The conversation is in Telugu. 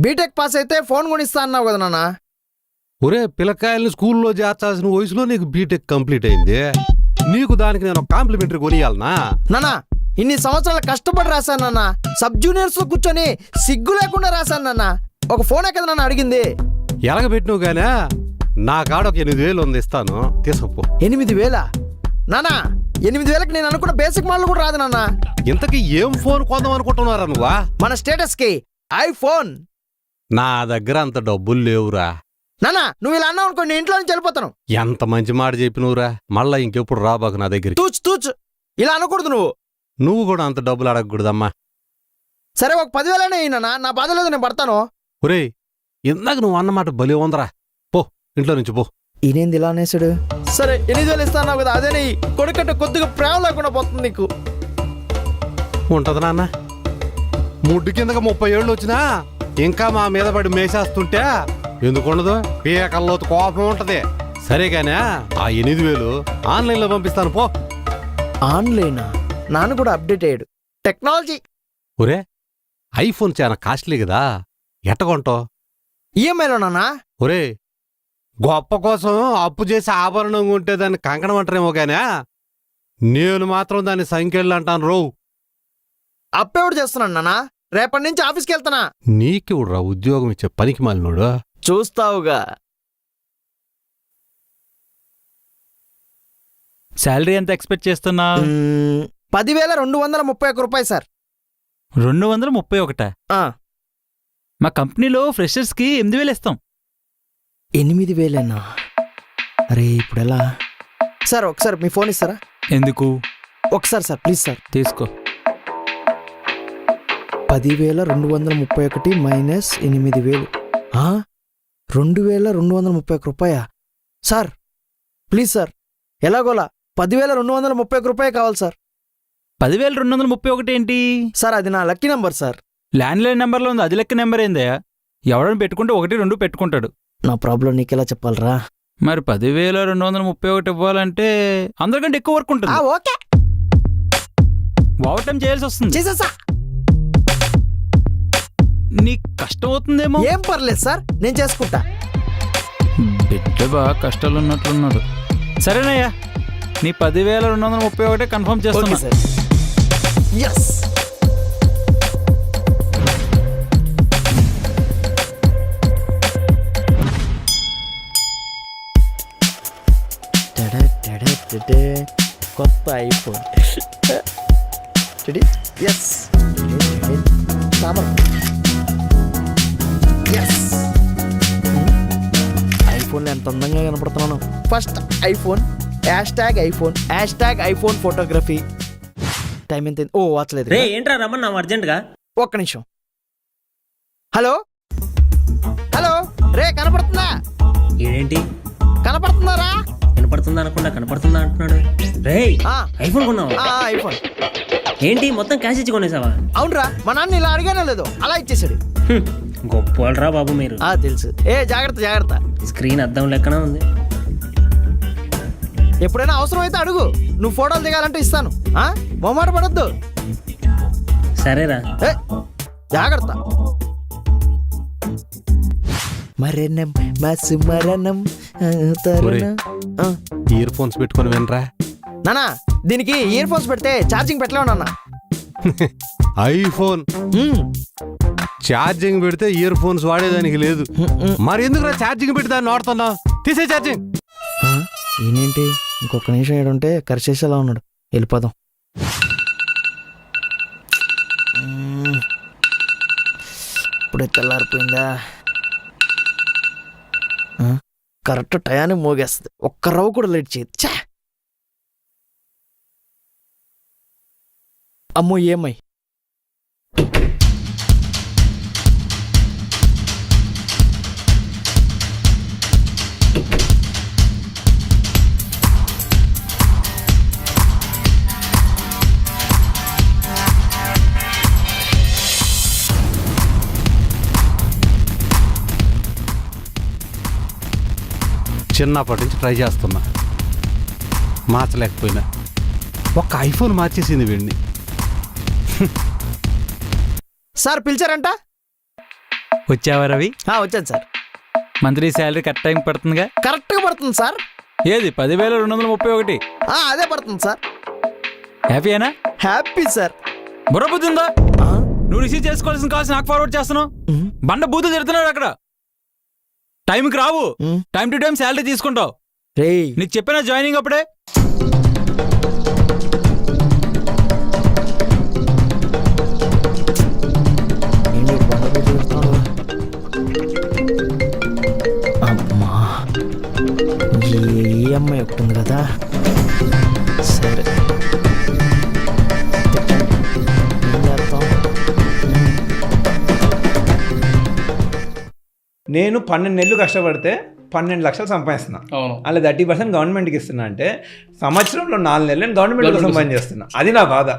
బీటెక్ పాస్ అయితే ఫోన్ కొనిస్తా అన్నావు కదా నాన్న. ఒరే పిల్లకాయల్ని స్కూల్లో చేర్చాల్సిన వయసులో నీకు బీటెక్ కంప్లీట్ అయింది. నీకు దానికి నేను కాంప్లిమెంటరీ కొనియాలనా? నాన్న ఇన్ని సంవత్సరాలు కష్టపడి రాశాను నాన్న. సబ్ జూనియర్స్ లో కూర్చొని సిగ్గు లేకుండా రాశాను నాన్న. ఒక ఫోనే కదా నన్ను అడిగింది. ఎలగబెట్టినవు గానే నా కాడ ఒక 8,000 ఉంది, ఇస్తాను తీసుకుపో. 8,000? నాన్న 8,000కి నేను అనుకున్న బేసిక్ మోడల్ కూడా రాదు నాన్న. ఇంతకీ ఏం ఫోన్ కొందాం అనుకుంటున్నారా నువ్వా? మన స్టేటస్ కి ఐఫోన్. నా దగ్గర అంత డబ్బులు లేవురా. నాన్న నువ్వు ఇలా అన్నావు అనుకో, నేను ఇంట్లో నుంచి వెళ్ళిపోతాను. ఎంత మంచి మాట చెప్పినవురా. మళ్ళా ఇంకెప్పుడు రాబాకు నా దగ్గరికి. తూచు ఇలా అనకూడదు. నువ్వు కూడా అంత డబ్బులు అడగకూడదమ్మా. సరే ఒక 10,000 అయినా నా బాధ లేదు, నేను పడతాను. ఒరే ఇందాక నువ్వు అన్నమాట బలి ఉందరా. పో ఇంట్లో నుంచి పో. ఈయనేంది ఇలా అనేసాడు? సరే 8,000 ఇస్తాను కదా, అదే కొడుకంటే కొద్దిగా ప్రేమ లేకుండా పోతుంది నీకు. ఉంటది నాన్న. ముడ్డు కిందకి 30 ఏళ్ళు వచ్చినా ఇంకా మా మీద పడి మేసేస్తుంటే ఎందుకుండదు? పీకల్లోతు కోపం ఉంటది. సరే కానీ ఆ 8,000 ఆన్లైన్లో పంపిస్తాను పో. ఆన్లైనా? నాన్న కూడా అప్డేట్ అయ్యాడు. టెక్నాలజీ. ఒరే ఐఫోన్ చాలా కాస్ట్లీ కదా, ఎట్టగొంటావు? ఈఎంఐలో నాన్నా? ఒరే గొప్ప కోసం అప్పు చేసి ఆభరణం ఉంటే దాన్ని కంకణం అంటారేమో గానే, నేను మాత్రం దాన్ని సంఖ్యలు అంటాను రో. అప్పెవడు చేస్తున్నాను నాన్నా? రేపటి నుంచి ఆఫీస్కి వెళ్తానా. నీకెవడురా ఉద్యోగం ఇచ్చే పనికి మాలినోడు? చూస్తావుగా. శాలరీ ఎంత ఎక్స్పెక్ట్ చేస్తున్నా? 10,231 రూపాయలు సార్. 231? మా కంపెనీలో ఫ్రెషర్స్కి 8,000 ఇస్తాం. 8,000? అరే ఇప్పుడు ఎలా సార్? ఒకసారి మీ ఫోన్ ఇస్తారా? ఎందుకు? ఒకసారి సార్ ప్లీజ్ సార్. తీసుకో. 10,231 మైనస్ 8,000. 2,231 రూపాయా సార్? ప్లీజ్ సార్ ఎలాగోలా 10,231 రూపాయలు కావాలి సార్. 10,231 ఏంటి సార్? అది నా లక్కీ నెంబర్ సార్. ల్యాండ్లైన్ నెంబర్లో ఉంది, అది లెక్క నెంబర్ ఏందయ్యా? ఎవడని పెట్టుకుంటే 1, 2 పెట్టుకుంటాడు. నా ప్రాబ్లం నీకెలా చెప్పాలరా? మరి 10,231 ఇవ్వాలంటే అందరికంటే ఎక్కువ వర్క్ ఉంటుంది. ఓకే ఓవర్ టైం చేయాల్సి వస్తుంది. చేసేసా. నీకు కష్టం అవుతుందేమో. ఏం పర్లేదు సార్, నేను చేసుకుంటా. బిడ్డ బాగా కష్టాలు ఉన్నట్లున్నాడు. సరేనయ్యా, నీ 10,231 కన్ఫర్మ్ చేస్తున్నా. Sir yes. కొత్త ఐఫోన్. Yes yes. ఐఫోన్లో ఎంత అందంగా కనపడుతున్నాను. First iPhone, #iPhone, #iPhone photography. Time ఎంత? ఓ వాచలేదు. ఏంట్రా రమ్మన్నా అర్జెంట్గా? ఒక్క నిమిషం. హలో హలో రే, కనపడుతుందా? ఏంటి కనపడుతున్నారా? కనపడుతుందా అనకుండా కనపడుతుందా అంటున్నాడు. రే ఐఫోన్ కొన్నావా? ఐఫోన్ ఏంటి మొత్తం క్యాష్ ఇచ్చి కొనేసావా? అవునరా, మా నాన్న ఇలా అడిగానే లేదు, అలా ఇచ్చేసాడు. గొప్పరా బాబు మీరు. తెలుసు. జాగ్రత్త జాగ్రత్త. స్క్రీన్ అద్దం లెక్కన ఉంది. ఎప్పుడైనా అవసరం అయితే అడుగు, నువ్వు ఫోటోలు దిగాలంటే ఇస్తాను. మొహమాట పడొద్దు. సరేరా. జాగ్రత్త. మరణం మసు మరణం. ఇయర్ ఫోన్స్ పెట్టుకుని వినరా నానా? దీనికి ఇయర్ ఫోన్స్ పెడితే ఛార్జింగ్ పెట్టలేవు నాన్న. ఐఫోన్ ఛార్జింగ్ పెడితే ఇయర్ ఫోన్స్ వాడేదానికి లేదు. మరి ఎందుకు ఛార్జింగ్ పెట్టి దాన్ని వాడుతున్నావు? తీసే ఛార్జింగ్. ఈయనేంటి ఇంకొక నిమిషం ఏడుంటే కరిచేసేలా ఉన్నాడు. వెళ్ళిపోదాం. ఇప్పుడే తెల్లారిపోయిందా? కరెక్ట్ టయానికి మోగేస్తుంది. ఒక్క రవ్వ కూడా లేట్ చేయదు. ఛా! అమ్మో ఏమై చిన్నప్పటి నుంచి ట్రై చేస్తున్నా, మార్చలేకపోయినా. ఒక్క ఐఫోన్ మార్చేసింది వీడిని. సార్ పిలిచారంట? వచ్చావా రవి? వచ్చాను sir. Monthly salary correct time పడుతుందిగా? కరెక్ట్గా పడుతుంది సార్. ఏది 10,231? అదే పడుతుంది సార్. హ్యాపీయేనా? Happy sir. బుర్రబుద్ధి ఉందా? నువ్వు రిసీవ్ చేసుకోవాల్సిన కాల్స్ నాకు ఫార్వర్డ్ చేస్తున్నావు. బండ బూతులు తిడుతున్నాడు అక్కడ. టైంకి రావు, టైం టు టైం శాలరీ తీసుకుంటావు. రేయ్ నీకు చెప్పినా జాయినింగ్ అప్పుడే. అమ్మా ఈ అమ్మాయి ఒకటి ఉంది కదా. సరే ఏం చేస్తాం? నేను 12 నెలలు కష్టపడితే 12 లక్షలు సంపాదిస్తున్నా. అలా 30% గవర్నమెంట్కి ఇస్తున్నా అంటే సంవత్సరంలో 4 నెలలు నేను గవర్నమెంట్ కోసం పని చేస్తున్నా. అది నా బాధ.